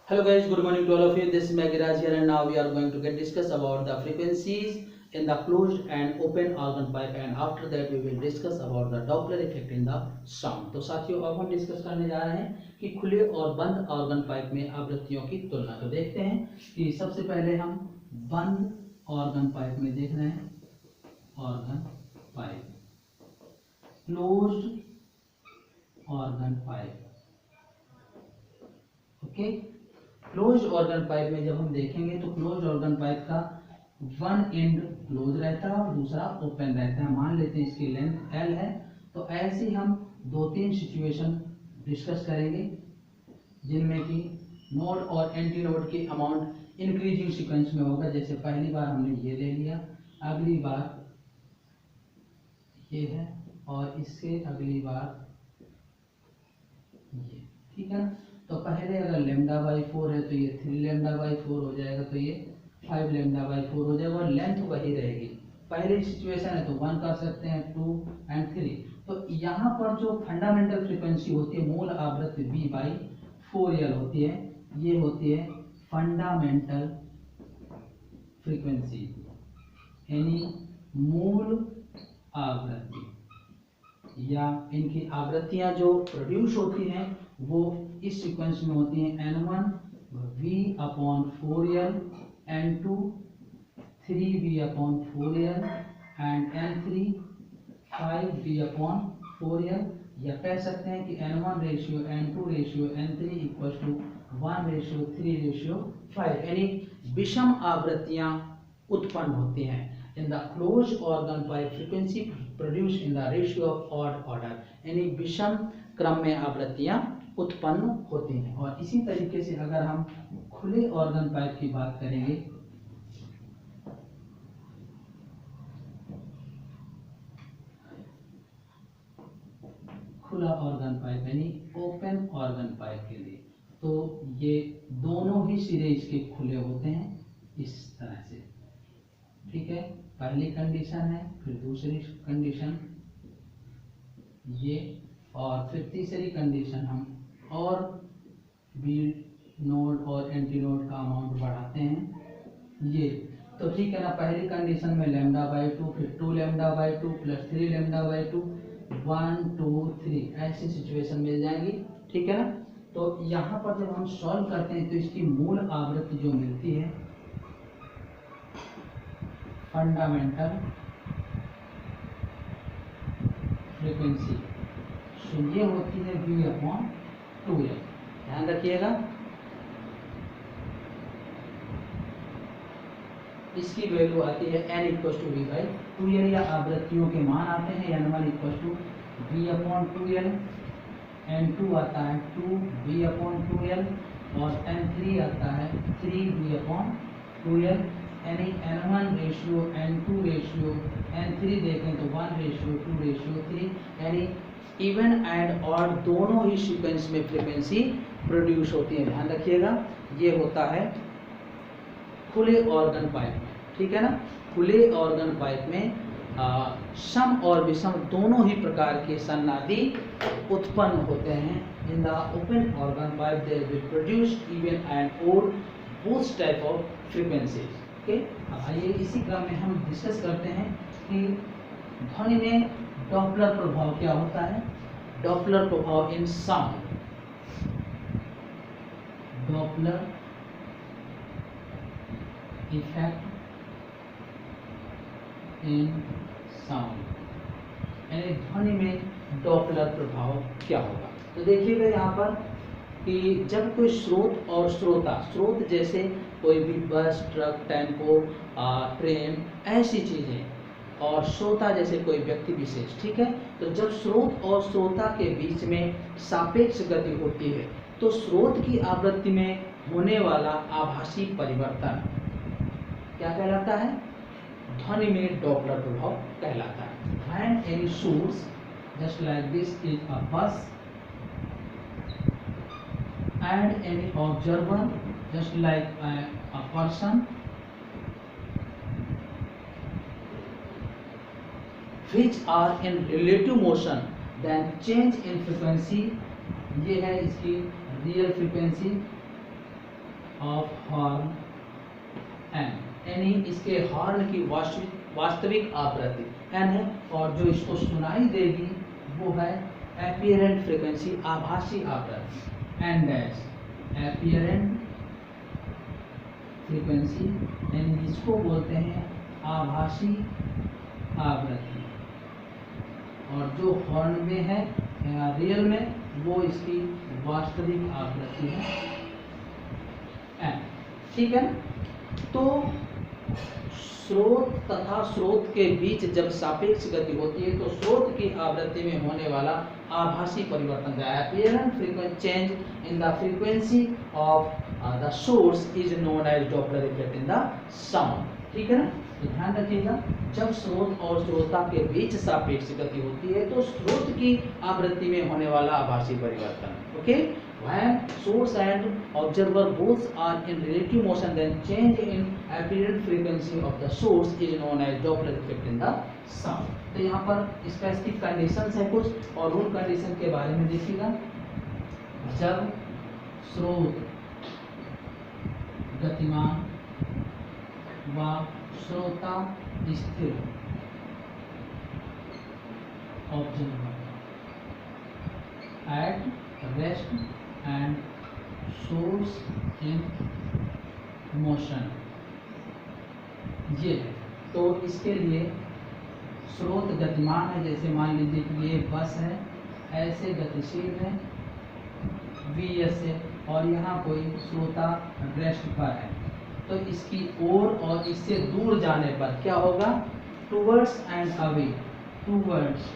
Hello guys, good morning to all of you. This is Magiraj here and now we are going to get discuss about the frequencies in the closed and open organ pipe and after that we will discuss about the Doppler effect in the sound. तो साथियों अब हम discuss करने जा रहे हैं कि खुले और बंद ऑर्गन पाइप में आवृत्तियों की तुलना। तो देखते हैं कि सबसे पहले हम बंद ऑर्गन पाइप में देख रहे हैं organ pipe, closed organ pipe. Okay, close organ pipe में जब हम देखेंगे तो क्लोज ऑर्गन पाइप का वन एंड क्लोज रहता है और दूसरा ओपन रहता है। मान लेते हैं इसकी लेंथ L है। तो ऐसे हम दो तीन सिचुएशन डिस्कस करेंगे जिनमें कि नोड और एंटी नोड की अमाउंट इंक्रीजिंग सीक्वेंस में होगा। जैसे पहली बार हमने ये ले लिया, अगली बार ये है और इससे अगली बार ये, ठीक है ना। तो पहले अगर लेमडा बाई 4 है तो ये 3 लेमडा बाई 4 हो जाएगा, तो ये 5 लेमडा बाई 4 हो जाएगा और लेंथ वही रहेगी। पहली सिचुएशन है तो 1 कर सकते हैं, 2 एंड 3। तो यहाँ पर जो फंडामेंटल फ्रीक्वेंसी होती है, मूल आवृत्ति V बाई 4L होती है, ये होती है फंडामेंटल फ्रीक्वेंसी, यानी मूल आवृत्ति या इनकी आवृत्तियां जो प्रोड्यूस होती हैं वो इस सीक्वेंस में होती हैं N1 V/4L, N2 3V/4L and N3 5V/4L, या कह सकते हैं कि N1 ratio N2 ratio N3 equal to 1 ratio 3 ratio 5, यानी विषम आवृत्तियां उत्पन्न होती हैं। In the closed organ pipe, frequency produced in the ratio of odd order, यानी विषम क्रम में आवृत्तियां उत्पन्न होती हैं। और इसी तरीके से अगर हम खुले ऑर्गन पाइप की बात करेंगे, खुला ऑर्गन पाइप यानी ओपन ऑर्गन पाइप के लिए, तो ये दोनों ही सिरे इसके खुले होते हैं इस तरह से, ठीक है। पहली कंडीशन है, फिर दूसरी कंडीशन ये, और फिर तीसरी कंडीशन हम और बी नोड और एंटी नोड का अमाउंट बढ़ाते हैं ये। तो ठीक है ना, पहली कंडीशन में लेमडा बाई 2, फिर 2 lambda by 2 plus 3 lambda by 2, 1 2 3 ऐसी सिचुएशन मिल जाएंगी, ठीक है ना। तो यहाँ पर जब हम सॉल्व करते हैं तो इसकी मूल आवृत्ति जो मिलती है फंडामेंटल फ्रीक्वेंसी, तो ये होती है V/2L। ध्यान रखिएगा, इसकी वैल्यू आती है N=V/2L, या आवृत्तियों के मान आते हैं N1 = V/2L, N2 आता है 2V/2L और N3 आता है 3V/2L, यानी N1 ratio N2 ratio N3 देखें तो 1 रेशियो 2 रेशियो 3, यानी इवन एंड ऑड दोनों ही सीक्वेंस में फ्रीक्वेंसी प्रोड्यूस होती है। ध्यान रखिएगा, ये होता है खुले ऑर्गन पाइप में, ठीक है ना। खुले ऑर्गन पाइप में सम और विषम दोनों ही प्रकार के सन्नादि उत्पन्न होते हैं। In the open organ pipe they will produce even and odd both type of frequencies. Okay, आइए इसी क्रम में हम डिस्कस करते हैं कि ध्वनि में डॉपलर प्रभाव क्या होता है। डॉपलर प्रभाव in sound, Doppler effect in sound, यानी ध्वनि में डॉपलर प्रभाव क्या होगा। तो देखिएगा यहाँ पर कि जब कोई स्रोत और श्रोता, स्रोत जैसे कोई भी बस, ट्रक, टेम्पो, ट्रेन, ऐसी चीजें, और श्रोता जैसे कोई व्यक्ति विशेष, ठीक है। तो जब स्रोत और श्रोता के बीच में सापेक्ष गति होती है तो स्रोत की आवृत्ति में होने वाला आभासी परिवर्तन क्या कहलाता है? ध्वनि में डॉपलर प्रभाव कहलाता है। When any source just like this is a bus and any observer just like a person which are in relative motion, then change in frequency, ये है इसकी real frequency, of horn N, यानी इसके horn की वास्तविक आवृत्ति N है, और जो इसको सुनाई देगी वो है एपियरेंट फ्रीक्वेंसी, आभासी आवृत्ति एन डैश, एपियरेंट फ्रीक्वेंसी, यानी इसको बोलते हैं आभासी आवृत्ति, और जो हॉर्न में है रियल में वो इसकी वास्तविक आवृत्ति है एन। ठीक है, तो स्रोत तथा स्रोत के बीच जब सापेक्ष गति होती है तो स्रोत की आवृत्ति में होने वाला आभासी परिवर्तन का apparent frequency change in the frequency of the source is known as Doppler effect in the sound. ठीक है ना, तो ध्यान रखिएगा, जब स्रोत और श्रोता के बीच सापेक्ष गति होती है तो स्रोत की आवृत्ति में होने वाला आभासी परिवर्तन, okay, when source and observer both are in relative motion then change in apparent frequency of the source is known as Doppler effect in the sound। तो यहाँ पर स्पेसिफिक कंडीशंस है कुछ, और उन कंडीशन के बारे में देखिएगा। जब स्रोत गतिमान व श्रोता स्थिर, observer at rest and source in motion, ये है। तो इसके लिए स्रोत गतिमान है, जैसे मान लीजिए कि ये बस है, ऐसे गतिशील है Vs से, और यहाँ कोई श्रोता रेस्ट पर है, तो इसकी ओर और इससे दूर जाने पर क्या होगा, towards and away, towards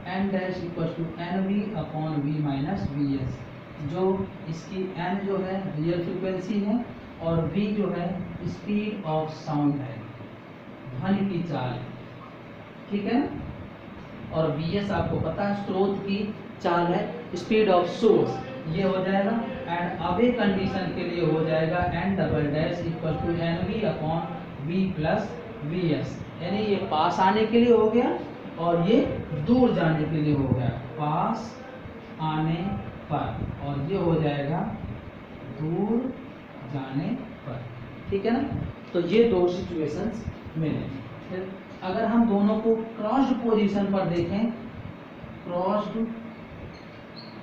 N dash equal to N V upon V minus V S, जो इसकी एन जो है रियल फ्रीक्वेंसी है और वी जो है स्पीड ऑफ साउंड है, ध्वनि की चाल है। ठीक है, और वी एस आपको पता है स्रोत की चाल है, स्पीड ऑफ सोर्स ये हो जाएगा, एंड अवे कंडीशन के लिए हो जाएगा N double dash equal to N V upon V plus V S, यानी ये पास आने के लिए हो गया और ये दूर जाने के लिए हो गया, पास आने पर, और ये हो जाएगा दूर जाने पर। ठीक है ना, तो ये दो सिचुएशंस मिले। फिर अगर हम दोनों को क्रॉस्ड पोजीशन पर देखें, क्रॉस्ड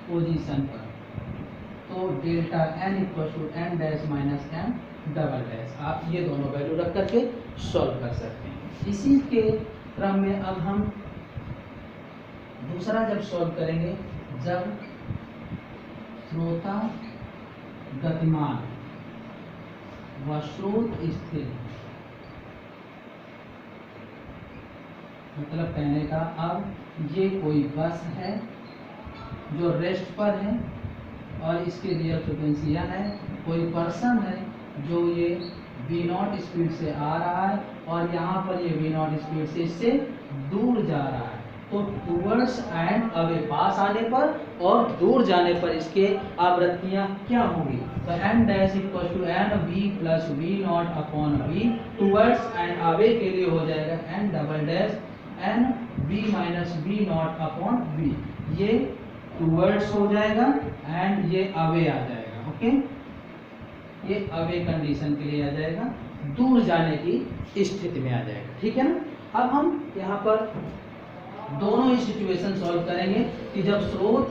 पोजीशन पर, तो delta N equal to N dash minus N double dash, आप ये दोनों वैल्यू रख करके सॉल्व कर सकते हैं। इसी के क्रम में अब हम दूसरा जब सॉल्व करेंगे, जब श्रोता गतिमान व स्रोत स्थिर, मतलब कहने का अब ये कोई बस है जो रेस्ट पर है और इसकी रियल फ्रिक्वेंसी एन है, कोई पर्सन है जो ये V0 स्पीड से आ रहा है और यहाँ पर ये V0 स्पीड से इससे दूर जा रहा है, तो टूवर्ड्स एंड अवे, पास आने पर और दूर जाने पर इसके आवृत्तियाँ क्या होंगी, तो N dash equal to N V plus V naught upon V, towards and away के लिए हो जाएगा N double dash N V minus V naught upon V, ये टूवर्ड्स हो जाएगा एंड ये अवे आ जाएगा, ओके, ये अवे कंडीशन के लिए आ जाएगा, दूर जाने की स्थिति में आ जाएगा। ठीक है ना, अब हम यहाँ पर दोनों ही सिचुएशन सॉल्व करेंगे कि जब स्रोत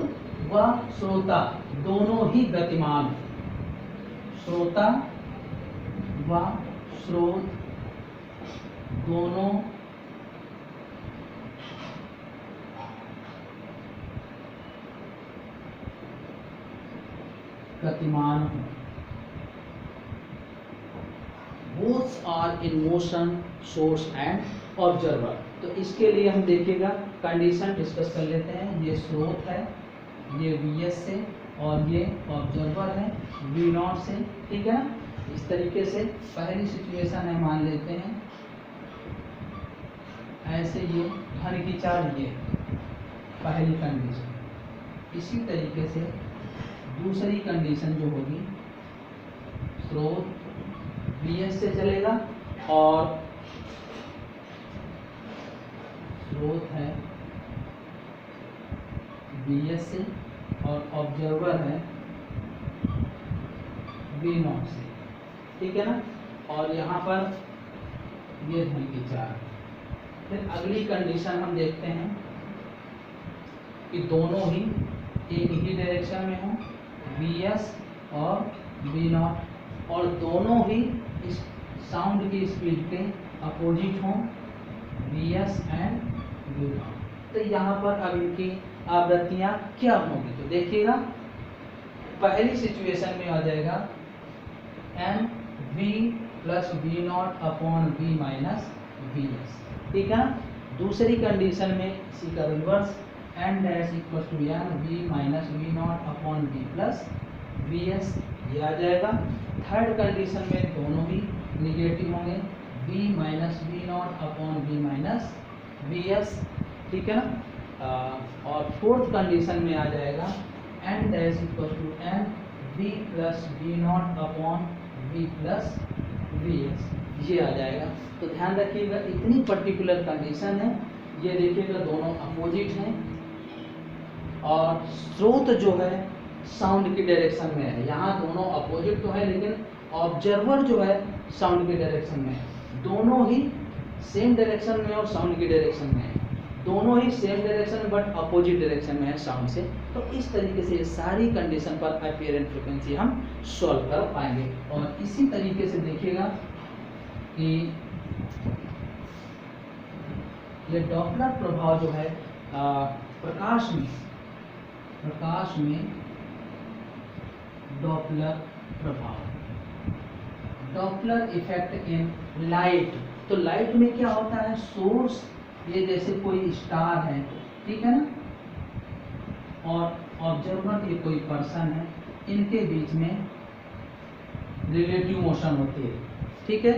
व श्रोता दोनों ही गतिमान, श्रोता व स्रोत दोनों गतिमान हो, both are in motion, source and observer। तो इसके लिए हम देखिएगा कंडीशन डिस्कस कर लेते हैं। ये स्रोत है, ये Vs से, और ये ऑब्जर्वर है V0 से। ठीक है ना, इस तरीके से पहली सिचुएशन है, मान लेते हैं ऐसे, ये ध्वनि की चाल, ये पहली कंडीशन। इसी तरीके से दूसरी कंडीशन जो होगी, स्रोत Vs से चलेगा और स्रोत है Vs से और ऑब्जर्वर है V नॉट से, ठीक है ना। और यहाँ पर ये धन की 4। फिर अगली कंडीशन हम देखते हैं कि दोनों ही एक ही डायरेक्शन में हों, Vs और V नॉट, और दोनों ही इस साउंड की स्पीड के अपोजिट हों, Vs एंड V नॉट। तो यहाँ पर अब इनकी आवृत्तियाँ क्या होंगी, तो देखिएगा पहली सिचुएशन में आ जाएगा M V plus V naught upon V minus V S, ठीक है ना। दूसरी कंडीशन में इसी का reverse N dash equal to N V minus V naught upon V plus V S, ये आ जाएगा। थर्ड कंडीशन में दोनों ही निगेटिव होंगे, V minus V naught upon V minus V S, ठीक है ना। और फोर्थ कंडीशन में आ जाएगा N dash equal to N V plus V naught upon V plus V S, ये आ जाएगा। तो ध्यान रखिएगा इतनी पर्टिकुलर कंडीशन है, ये देखिएगा दोनों अपोजिट हैं और स्रोत जो है साउंड की डायरेक्शन में है। यहाँ दोनों अपोजिट तो है लेकिन ऑब्जर्वर जो है साउंड की डायरेक्शन में है। दोनों ही सेम डायरेक्शन में और साउंड की डायरेक्शन में है, दोनों ही सेम डायरेक्शन में बट अपोजिट डायरेक्शन में है साउंड से। तो इस तरीके से ये सारी कंडीशन पर अपीयरेंट फ्रीक्वेंसी हम सॉल्व कर पाएंगे। और इसी तरीके से देखिएगा कि ये डॉपलर प्रभाव जो है प्रकाश में डॉपलर प्रभाव, डॉपलर इफेक्ट इन लाइट। तो लाइट में क्या होता है, सोर्स ये जैसे कोई स्टार है, ठीक है ना, और ऑब्जर्वर ये कोई पर्सन है, इनके बीच में रिलेटिव मोशन होती है, ठीक है।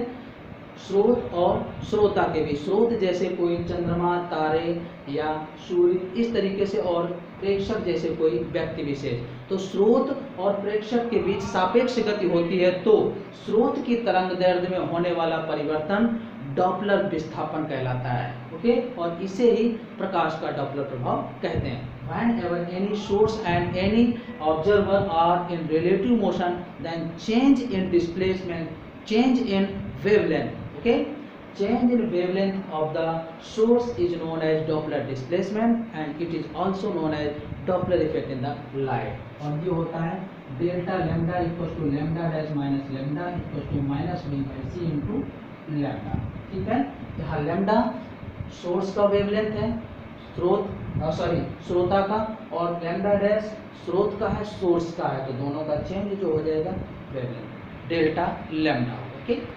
स्रोत और श्रोता के बीच, स्रोत जैसे कोई चंद्रमा, तारे या सूर्य इस तरीके से, और प्रेक्षक जैसे कोई व्यक्ति विशेष। तो स्रोत और प्रेक्षक के बीच सापेक्ष गति होती है, तो स्रोत की तरंग दैर्ध्य में होने वाला परिवर्तन डॉपलर विस्थापन कहलाता है, ओके। और इसे ही प्रकाश का डॉपलर प्रभाव कहते हैं। Whenever any source and any observer are in relative motion, then change in displacement, change in wavelength, okay, change in wavelength of the source is known as Doppler displacement and it is also known as Doppler effect in the light। और ये होता है delta lambda equal to lambda dash minus lambda equal to minus B by C into lambda, ठीक है। यहाँ lambda source का wavelength है, श्रोता का, और लैम्डा डैश स्रोत का है, सोर्स का है, तो दोनों का चेंज जो हो जाएगा वेवलेंथ डेल्टा लैम्डा, ओके।